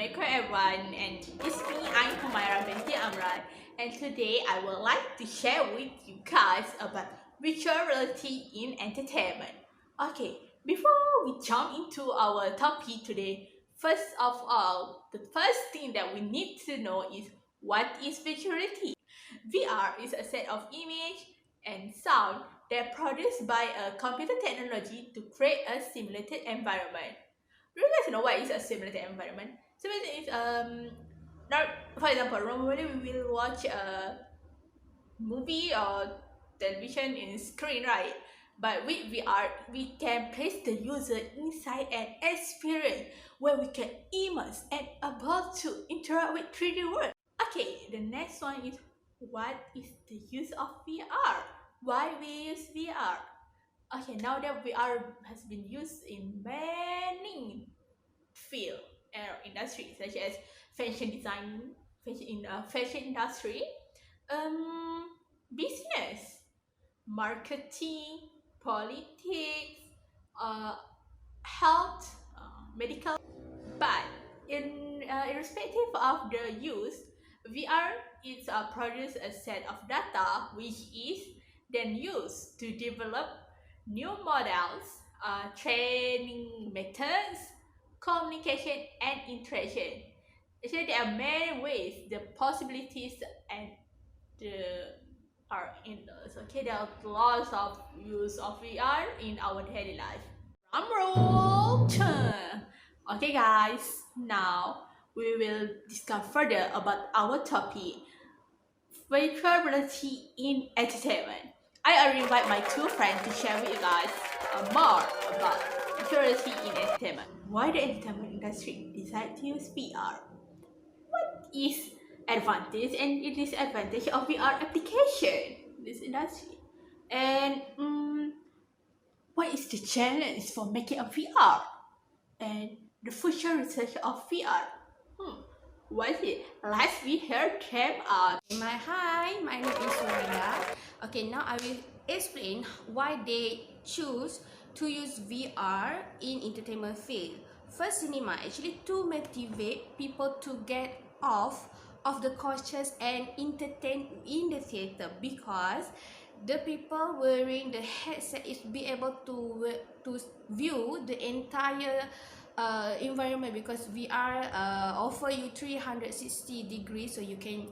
Assalamualaikum everyone, and it's me, I'm Humairah binti Amran, and today I would like to share with you guys about virtual reality in entertainment. Okay, before we jump into our topic today, first of all, the first thing that we need to know is what is virtual reality. VR is a set of image and sound that produced by a computer technology to create a simulated environment. Do you guys know what is a simulated environment? Simulated is now, for example, normally we will watch a movie or television in screen, right? But with VR, we can place the user inside an experience where we can immerse and able to interact with 3D world. Okay, the next one is what is the use of VR? Why we use VR? Okay, now that VR has been used in many field or industry such as fashion design, fashion industry, business, marketing, politics, health, medical. But irrespective of the use, VR is produce a set of data which is then used to develop new models, training methods, communication, and interaction. Actually, there are many ways, the possibilities, and the are endless. Okay, there are lots of use of VR in our daily life. Drum roll. Okay, guys, now we will discuss further about our topic, virtual reality in entertainment. I will invite my two friends to share with you guys more about virtual reality in entertainment. Why the entertainment industry decide to use VR? What is advantage and disadvantage of VR application in this industry? And what is the challenge for making a VR? And the future research of VR? What is it? Let's be hear them out. Hi, my name is Suraya. Okay, now I will explain why they choose to use VR in entertainment field. First, cinema actually to motivate people to get off of the couches and entertain in the theater, because the people wearing the headset is be able to view the entire environment, because VR offer you 360 degrees, so you can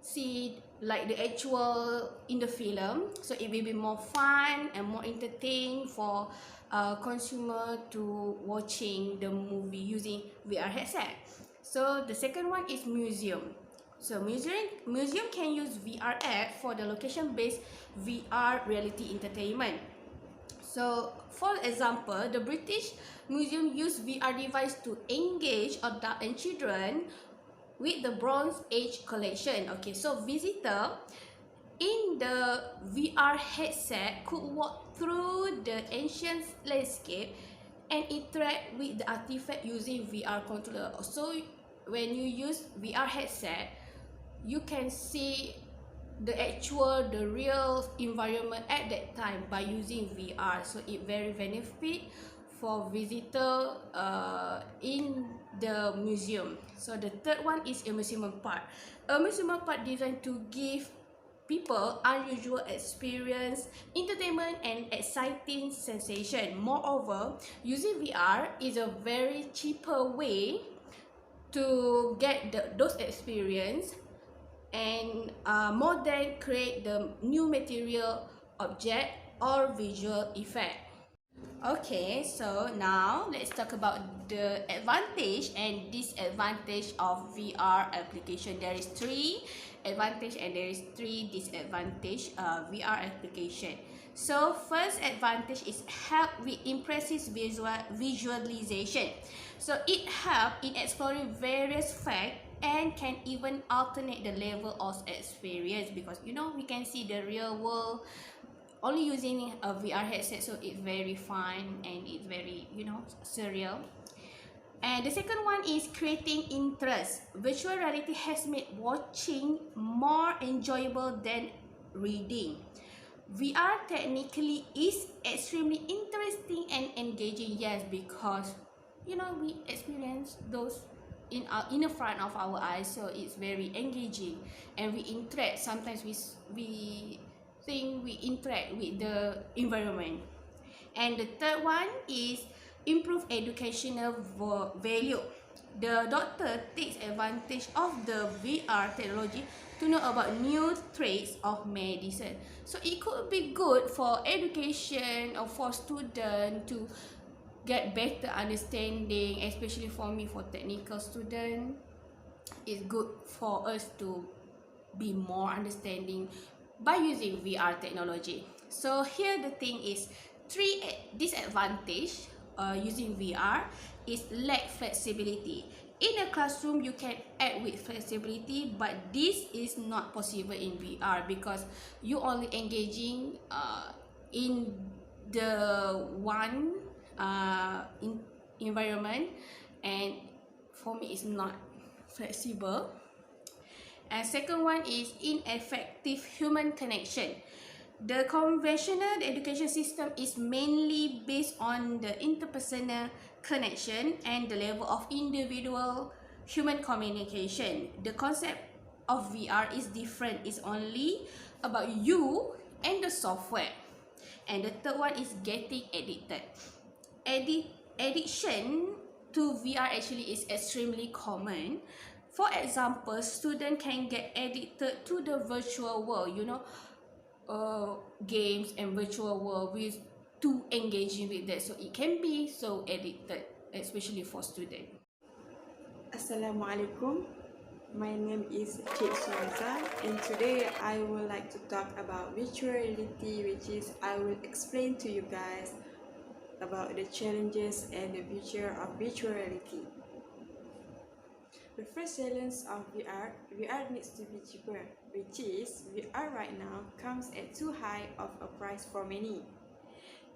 see like the actual in the film, so it will be more fun and more entertaining for consumer to watching the movie using VR headset. So the second one is museum. So museum can use VR app for the location-based VR reality entertainment. So for example, the British Museum use VR device to engage adults and children with the Bronze Age collection. Okay, so visitor in the VR headset could walk through the ancient landscape and interact with the artifact using VR controller. So when you use VR headset, you can see the real environment at that time by using VR. So it very benefit for visitor in the museum. So the third one is amusement park. Amusement park designed to give people unusual experience, entertainment, and exciting sensation. Moreover, using VR is a very cheaper way to get those experience, and more than create the new material, object, or visual effect. Okay, so now let's talk about the advantage and disadvantage of VR application. There is 3 advantage and there is 3 disadvantage VR application. So first advantage is help with impressive visualization. So it help in exploring various facts and can even alternate the level of experience, because you know we can see the real world only using a VR headset, so it's very fun and it's very, you know, surreal. And the second one is creating interest. Virtual reality has made watching more enjoyable than reading. VR technically is extremely interesting and engaging, yes, because you know we experience those in the front of our eyes, so it's very engaging, and we interact. Sometimes we think we interact with the environment. And the third one is improve educational value. The doctor takes advantage of the VR technology to know about new traits of medicine. So it could be good for education or for students to get better understanding, especially for me, for technical student. It's good for us to be more understanding by using VR technology. So here the thing is, three disadvantage using VR is lack flexibility. In a classroom, you can add with flexibility, but this is not possible in VR because you only engaging in the one environment, and for me it's not flexible. And second one is ineffective human connection. The conventional education system is mainly based on the interpersonal connection and the level of individual human communication. The concept of VR is different. It's only about you and the software. And the third one is getting addicted. Addiction to VR actually is extremely common. For example, students can get addicted to the virtual world, games and virtual world with too engaging with that, so it can be so addicted, especially for students. Assalamualaikum. My name is Suhaiza, and today I would like to talk about virtual reality, which is I will explain to you guys about the challenges and the future of virtual reality. The first challenge of VR needs to be cheaper, which is VR right now comes at too high of a price for many.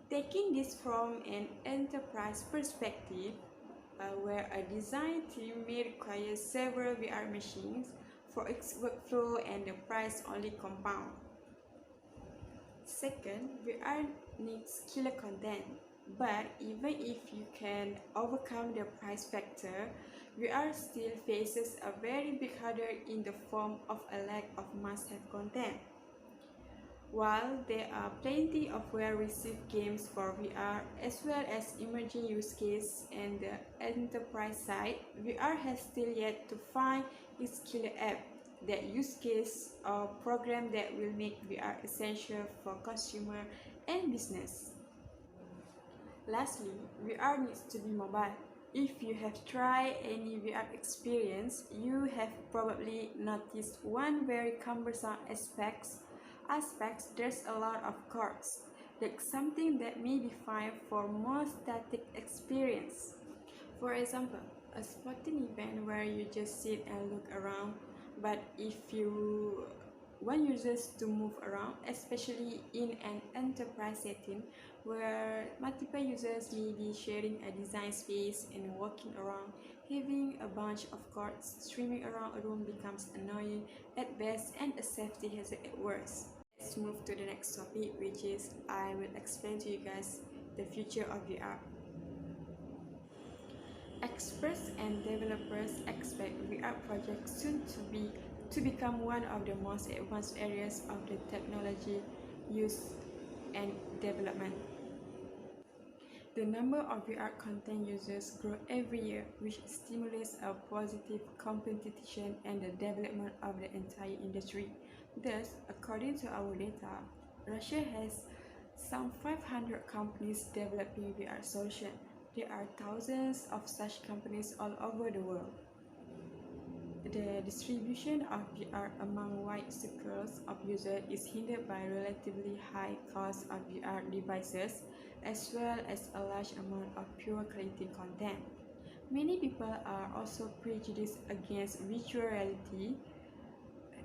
Taking this from an enterprise perspective, where a design team may require several VR machines for its workflow and the price only compound. Second, VR needs killer content, but even if you can overcome the price factor, VR still faces a very big hurdle in the form of a lack of must-have content. While there are plenty of well-received games for VR as well as emerging use cases and the enterprise side, VR has still yet to find its killer app, that use case or program that will make VR essential for consumer and business. Lastly, VR needs to be mobile. If you have tried any VR experience, you have probably noticed one very cumbersome aspects. There's a lot of cords, like something that may be fine for more static experience. For example, a sporting event where you just sit and look around, but if you want users to move around, especially in an enterprise setting where multiple users may be sharing a design space and walking around, having a bunch of cords streaming around a room becomes annoying at best and a safety hazard at worst. Let's move to the next topic, which is I will explain to you guys the future of VR. Experts and developers expect VR projects soon to become one of the most advanced areas of the technology use and development. The number of VR content users grow every year, which stimulates a positive competition and the development of the entire industry. Thus, according to our data, Russia has some 500 companies developing VR solutions. There are thousands of such companies all over the world. The distribution of VR among wide circles of users is hindered by relatively high cost of VR devices, as well as a large amount of pure creative content. Many people are also prejudiced against virtual reality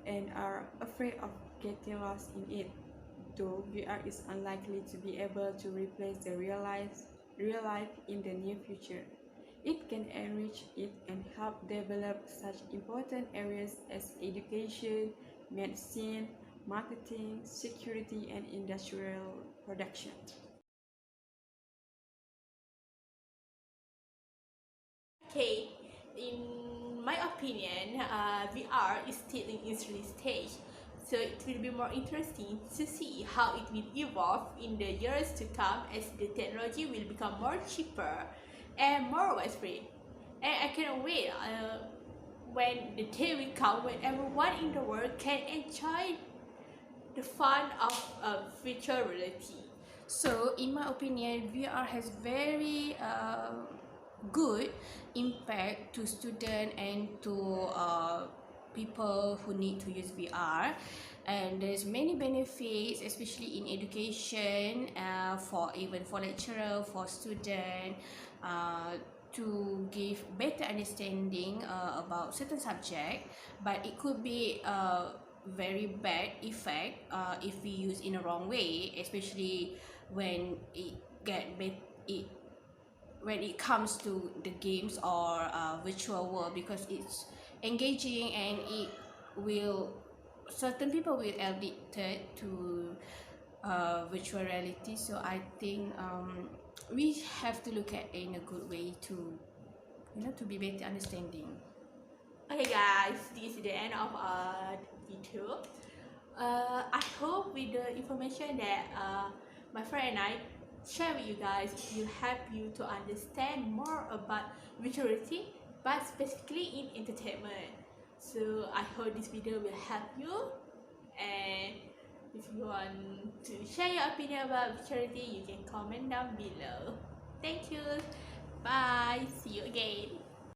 and are afraid of getting lost in it, though VR is unlikely to be able to replace the real life in the near future. It can enrich it and help develop such important areas as education, medicine, marketing, security, and industrial production. Okay, in my opinion, VR is still in its early stage, so it will be more interesting to see how it will evolve in the years to come as the technology will become more cheaper and more widespread. And I cannot wait when the day will come when everyone in the world can enjoy the fun of virtual reality. So, in my opinion, VR has very good impact to student and to people who need to use VR. And there's many benefits, especially in education, for even for lecturer, for student, to give better understanding about certain subject. But it could be very bad effect if we use in a wrong way, especially when it when it comes to the games or virtual world, because it's engaging and it will certain people will addicted to virtual reality. So I think we have to look at it in a good way to to be better understanding. Okay guys, this is the end of our video. I hope with the information that my friend and I share with you guys will help you to understand more about virtuality, but specifically in entertainment. So I hope this video will help you, and if you want to share your opinion about virtuality, you can comment down below. Thank you. Bye. See you again.